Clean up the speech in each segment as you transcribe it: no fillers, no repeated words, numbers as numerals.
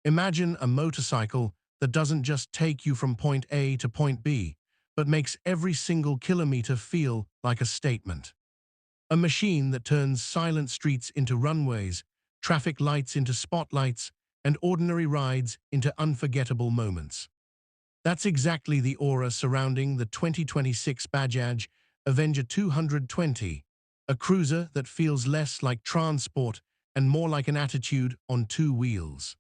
Imagine a motorcycle that doesn't just take you from point A to point B, but makes every single kilometer feel like a statement. A machine that turns silent streets into runways, traffic lights into spotlights, and ordinary rides into unforgettable moments. That's exactly the aura surrounding the 2026 Bajaj Avenger 220, a cruiser that feels less like transport and more like an attitude on two wheels.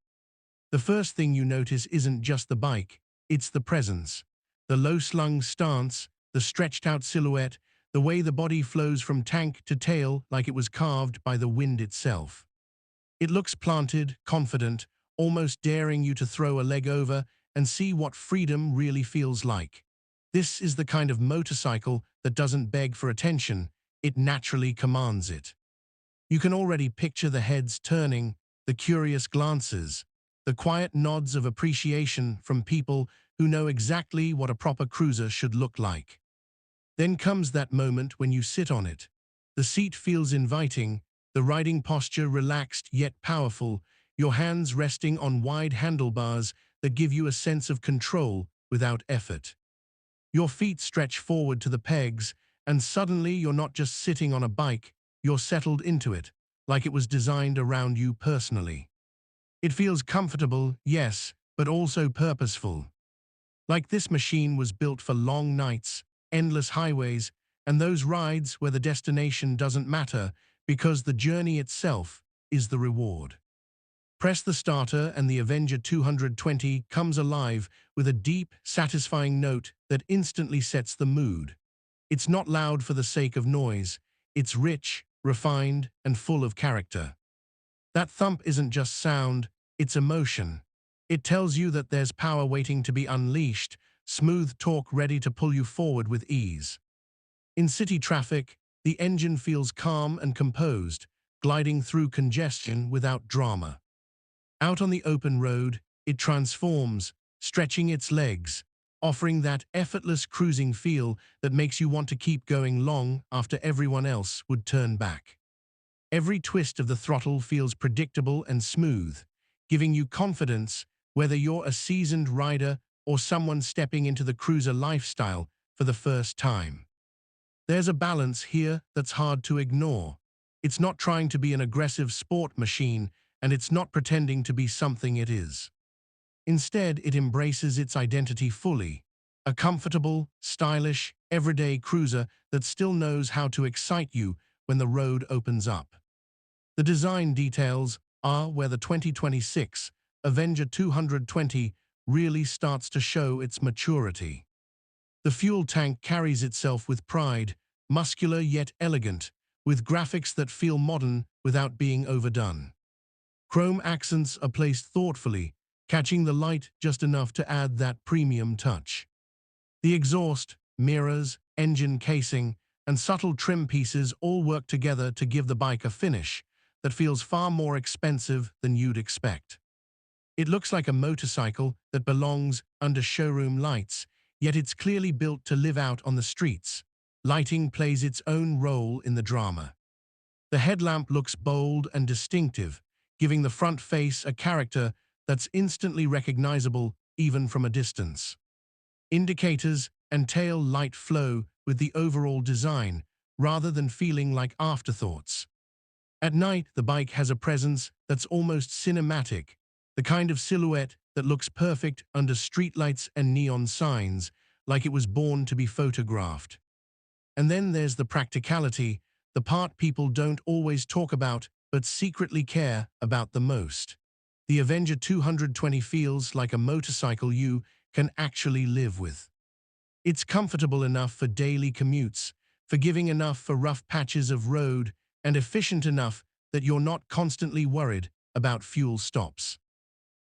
The first thing you notice isn't just the bike, it's the presence. The low-slung stance, the stretched-out silhouette, the way the body flows from tank to tail like it was carved by the wind itself. It looks planted, confident, almost daring you to throw a leg over and see what freedom really feels like. This is the kind of motorcycle that doesn't beg for attention, it naturally commands it. You can already picture the heads turning, the curious glances, the quiet nods of appreciation from people who know exactly what a proper cruiser should look like. Then comes that moment when you sit on it. The seat feels inviting, the riding posture relaxed yet powerful, your hands resting on wide handlebars that give you a sense of control without effort. Your feet stretch forward to the pegs, and suddenly you're not just sitting on a bike, you're settled into it, like it was designed around you personally. It feels comfortable, yes, but also purposeful. Like this machine was built for long nights, endless highways, and those rides where the destination doesn't matter because the journey itself is the reward. Press the starter and the Avenger 220 comes alive with a deep, satisfying note that instantly sets the mood. It's not loud for the sake of noise. It's rich, refined, and full of character. That thump isn't just sound, it's emotion. It tells you that there's power waiting to be unleashed, smooth torque ready to pull you forward with ease. In city traffic, the engine feels calm and composed, gliding through congestion without drama. Out on the open road, it transforms, stretching its legs, offering that effortless cruising feel that makes you want to keep going long after everyone else would turn back. Every twist of the throttle feels predictable and smooth, giving you confidence whether you're a seasoned rider or someone stepping into the cruiser lifestyle for the first time. There's a balance here that's hard to ignore. It's not trying to be an aggressive sport machine, and it's not pretending to be something it is. Instead, it embraces its identity fully, a comfortable, stylish, everyday cruiser that still knows how to excite you when the road opens up. The design details are where the 2026 Avenger 220 really starts to show its maturity. The fuel tank carries itself with pride, muscular yet elegant, with graphics that feel modern without being overdone. Chrome accents are placed thoughtfully, catching the light just enough to add that premium touch. The exhaust, mirrors, engine casing, and subtle trim pieces all work together to give the bike a finish that feels far more expensive than you'd expect. It looks like a motorcycle that belongs under showroom lights, yet it's clearly built to live out on the streets. Lighting plays its own role in the drama. The headlamp looks bold and distinctive, giving the front face a character that's instantly recognizable even from a distance. Indicators and tail light flow with the overall design, rather than feeling like afterthoughts. At night, the bike has a presence that's almost cinematic, the kind of silhouette that looks perfect under streetlights and neon signs, like it was born to be photographed. And then there's the practicality, the part people don't always talk about but secretly care about the most. The Avenger 220 feels like a motorcycle you can actually live with. It's comfortable enough for daily commutes, forgiving enough for rough patches of road, and efficient enough that you're not constantly worried about fuel stops.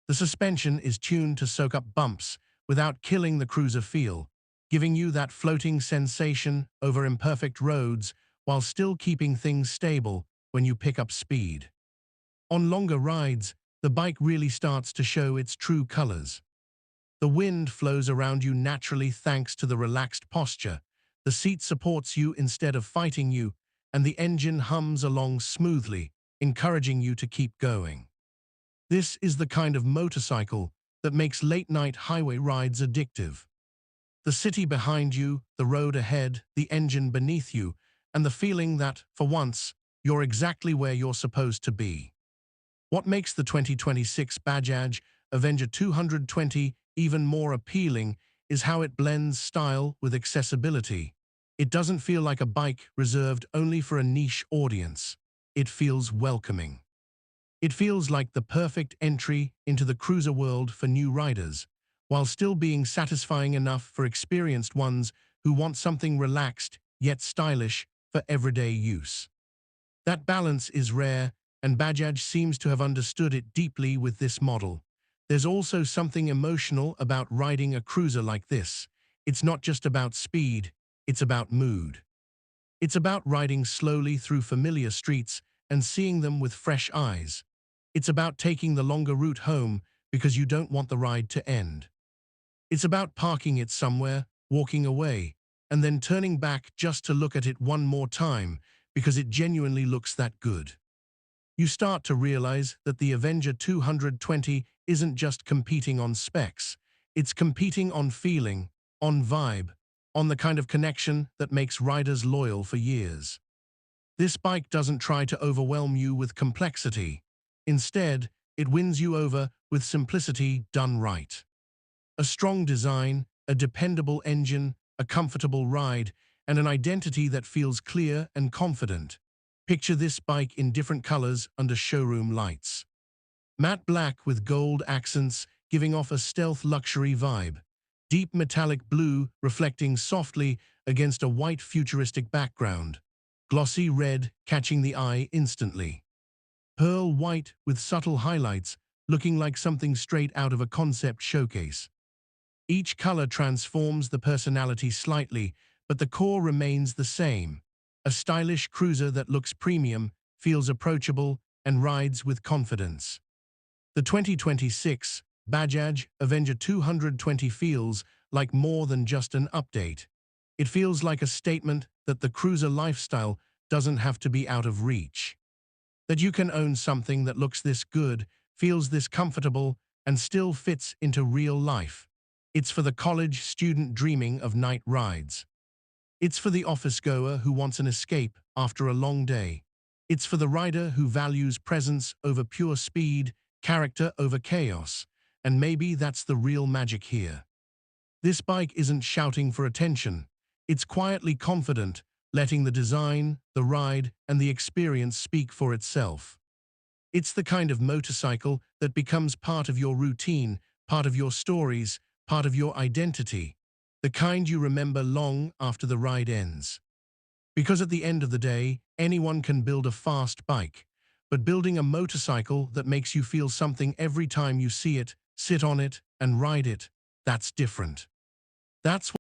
The suspension is tuned to soak up bumps without killing the cruiser feel, giving you that floating sensation over imperfect roads while still keeping things stable when you pick up speed. On longer rides, the bike really starts to show its true colors. The wind flows around you naturally thanks to the relaxed posture, the seat supports you instead of fighting you, and the engine hums along smoothly, encouraging you to keep going. This is the kind of motorcycle that makes late-night highway rides addictive. The city behind you, the road ahead, the engine beneath you, and the feeling that, for once, you're exactly where you're supposed to be. What makes the 2026 Bajaj Avenger 220 even more appealing is how it blends style with accessibility. It doesn't feel like a bike reserved only for a niche audience. It feels welcoming. It feels like the perfect entry into the cruiser world for new riders, while still being satisfying enough for experienced ones who want something relaxed yet stylish for everyday use. That balance is rare, and Bajaj seems to have understood it deeply with this model. There's also something emotional about riding a cruiser like this. It's not just about speed, it's about mood. It's about riding slowly through familiar streets and seeing them with fresh eyes. It's about taking the longer route home because you don't want the ride to end. It's about parking it somewhere, walking away, and then turning back just to look at it one more time because it genuinely looks that good. You start to realize that the Avenger 220 isn't just competing on specs, it's competing on feeling, on vibe, on the kind of connection that makes riders loyal for years. This bike doesn't try to overwhelm you with complexity. Instead, it wins you over with simplicity done right. A strong design, a dependable engine, a comfortable ride, and an identity that feels clear and confident. Picture this bike in different colors under showroom lights. Matte black with gold accents giving off a stealth luxury vibe. Deep metallic blue reflecting softly against a white futuristic background. Glossy red catching the eye instantly. Pearl white with subtle highlights looking like something straight out of a concept showcase. Each color transforms the personality slightly, but the core remains the same. A stylish cruiser that looks premium, feels approachable, and rides with confidence. The 2026 Bajaj Avenger 220 feels like more than just an update. It feels like a statement that the cruiser lifestyle doesn't have to be out of reach. That you can own something that looks this good, feels this comfortable, and still fits into real life. It's for the college student dreaming of night rides. It's for the office goer who wants an escape after a long day. It's for the rider who values presence over pure speed, character over chaos, and maybe that's the real magic here. This bike isn't shouting for attention. It's quietly confident, letting the design, the ride, and the experience speak for itself. It's the kind of motorcycle that becomes part of your routine, part of your stories, part of your identity, the kind you remember long after the ride ends. Because at the end of the day, anyone can build a fast bike, but building a motorcycle that makes you feel something every time you see it, sit on it, and ride it, that's different. That's